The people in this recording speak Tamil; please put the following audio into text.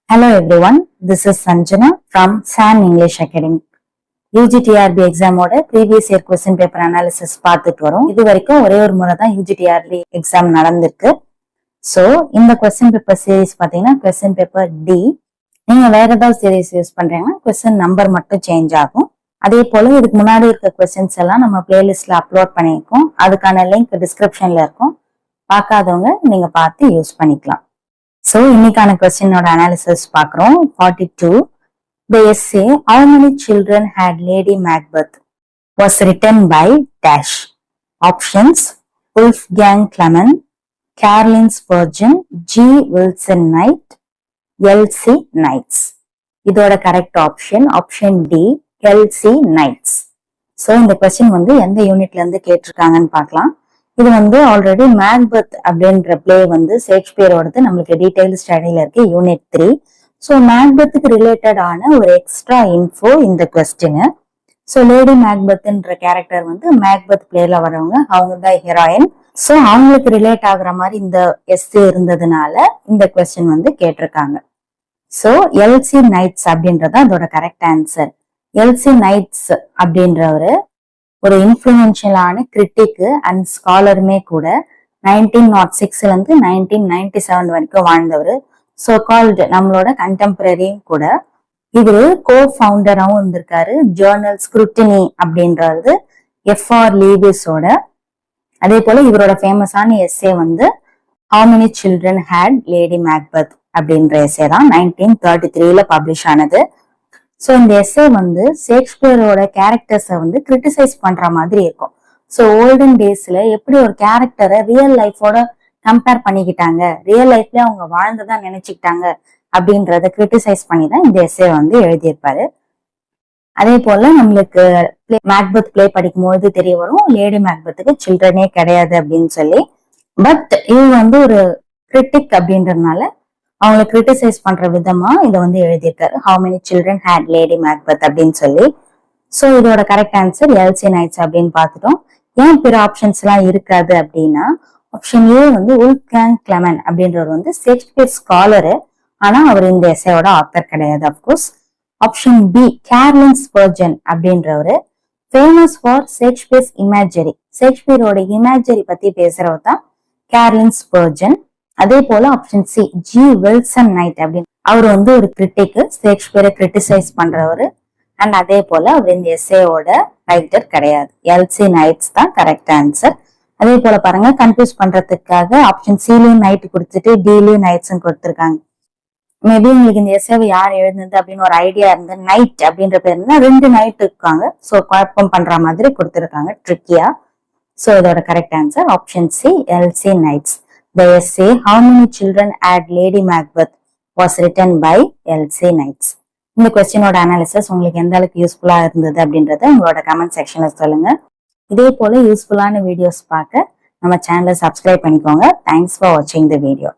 Hello everyone, this is Sanjana from SAN English Academy. UGTRB exam ஓட previous year question paper analysis பார்த்துட்டு வரோம். இது வரைக்கும் ஒரே ஒரு முறை தான் UGTRB exam நடந்திருக்கு. So இந்த question paper series பாத்தீங்கன்னா question paper D. நீங்க வேற ஏதாவது series யூஸ் பண்றீங்கன்னா question number மட்டும் சேஞ்ச் ஆகும். அதே போல இதுக்கு முன்னாடி இருக்க questions எல்லாம் நம்ம பிளேலிஸ்ட்ல அப்லோட் பண்ணியிருக்கோம். அதுக்கான லிங்க் டிஸ்கிரிப்ஷன்ல இருக்கும். பார்க்காதவங்க நீங்க பார்த்து யூஸ் பண்ணிக்கலாம். So, இன்னைக்கான கொஸ்டினோட அனாலிசிஸ் பார்க்குறோம். 42. The essay, How many children had Lady Macbeth was written by Dash. Options, Wolfgang Clement, Caroline Spurgeon, G. Wilson Knight, L.C. Knights. இதோட correct option D, L.C. Knights. So இந்த கொஸ்டின் வந்து எந்த யூனிட்ல இருந்து கேட்டிருக்காங்கன்னு பார்க்கலாம். இது வந்து ஆல்ரெடி மேக்பெத் அப்படின்ற பிளே வந்து ஷேக்ஸ்பியரோடது நம்மளுக்கு டீடைல் ஸ்டடியில இருக்கு யூனிட் 3. ஸோ மேக்பெத்துக்கு ரிலேட்டடான ஒரு எக்ஸ்ட்ரா இன்ஃபோ இந்த கொஸ்டின். ஸோ லேடி மேக்பெத்ன்ற கேரக்டர் வந்து மேக்பெத் பிளேல வரவங்க, அவங்க தான் ஹீரோயின். ஸோ அவங்களுக்கு ரிலேட் ஆகுற மாதிரி இந்த எஸ்ஸே இருந்ததுனால இந்த கொஸ்டின் வந்து கேட்டிருக்காங்க. ஸோ எல்சி நைட்ஸ் அப்படின்றத அதோட கரெக்ட் ஆன்சர். எல்சி நைட்ஸ் அப்படின்றவரு ஒரு இன்ஃப்ளூயன்ஷியலான கிரிட்டிக்கு அண்ட் ஸ்காலருமே கூட 1906ல இருந்து 1997 வரைக்கும் வாழ்ந்தவர். சோ கால்டு நம்மளோட கண்டெம்பரரியும் கூட. இவரு கோ ஃபவுண்டராகவும் இருந்திருக்காரு ஜேர்னல் ஸ்க்ரூட்டினி அப்படின்றது எஃப்ஆர் லீவிஸோட. அதே போல இவரோட ஃபேமஸான எஸ்ஸே வந்து how many children had lady Macbeth அப்படின்ற எஸ்ஸே தான் 1933ல பப்ளிஷ் ஆனது. ஸோ இந்த எஸ்ஸே வந்து ஷேக்ஸ்பியரோட கேரக்டர்ஸை வந்து கிரிட்டிசைஸ் பண்ற மாதிரி இருக்கும். ஸோ ஓல்டன் டேஸ்ல எப்படி ஒரு கேரக்டரை ரியல் லைஃபோட கம்பேர் பண்ணிக்கிட்டாங்க, ரியல் லைஃப்ல அவங்க வாழ்ந்துதான் நினைச்சுக்கிட்டாங்க அப்படின்றத கிரிட்டிசைஸ் பண்ணி தான் இந்த எஸ்ஸே வந்து எழுதியிருப்பாரு. அதே போல நம்மளுக்கு மேக்பெத் பிளே படிக்கும் போது தெரிய வரும் லேடி மேக்பெத்துக்கு சில்ட்ரனே கிடையாது அப்படின்னு சொல்லி. பட் இவங்க வந்து ஒரு கிரிட்டிக் அப்படின்றதுனால அவங்களை கிரிட்டிசைஸ் பண்ற விதமா இதை வந்து எழுதியிருக்காரு how many children had lady Macbeth அப்படின்னு சொல்லி. ஸோ இதோட கரெக்ட் ஆன்சர் எல்சி நைட்ஸ் அப்படின்னு பார்த்துட்டோம். ஏன் பிற ஆப்ஷன்ஸ் எல்லாம் இருக்காது அப்படின்னா, ஆப்ஷன் ஏ வந்து உல்ஃப்காங் கிளமெண்ட் அப்படின்றவர் வந்து ஷேக்ஸ்பியர் ஸ்காலரு, ஆனா அவர் இந்த எஸ்ஸையோட ஆத்தர் கிடையாது of course. Option B Caroline Spurgeon அப்படின்றவரு ஃபேமஸ் ஃபார் ஷேக்ஸ்பியர்ஸ் இமேஜரி, ஷேக்ஸ்பியரோட இமேஜரி பத்தி பேசுறவர் தான் கேர்லின் ஸ்பர்ஜன். அதே போல option C G Wilson Knight அப்படின்னு அவர் வந்து ஒரு கிரிட்டிக்கு, ஷேக்ஸ்பியரை கிரிட்டிசைஸ் பண்றவரு. அண்ட் அதே போல அவர் இந்த எஸ்ஏயோட ரைட்டர் கிடையாது. எல்சி நைட்ஸ் தான் கரெக்ட் ஆன்சர். அதே போல பாருங்க, கன்ஃபியூஸ் பண்றதுக்காக ஆப்ஷன் சிலையும் நைட் கொடுத்துட்டு டிலையும் நைட்ஸ் கொடுத்துருக்காங்க. மேபி உங்களுக்கு இந்த எஸ்ஏவை யார் எழுதுனது அப்படின்னு ஒரு ஐடியா இருந்து நைட் அப்படின்ற பேர் இருந்தா 2 நைட் இருக்காங்க. ஸோ குழப்பம் பண்ற மாதிரி கொடுத்துருக்காங்க ட்ரிக்கியா. ஸோ இதோட correct answer option C L C Knights. The essay How Many Children Had Lady Macbeth was written by L.C. Knights. இந்த கொஸ்டினோட அனாலிசிஸ் உங்களுக்கு எந்த அளவுக்கு யூஸ்ஃபுல்லா இருந்தது அப்படின்றத உங்களோட கமெண்ட் செக்ஷன்ல சொல்லுங்க. இதே போல யூஸ்ஃபுல்லான வீடியோஸ் பார்க்க நம்ம சேனலை சப்ஸ்கிரைப் பண்ணிக்கோங்க. தேங்க்ஸ் ஃபார் வாட்சிங் த வீடியோ.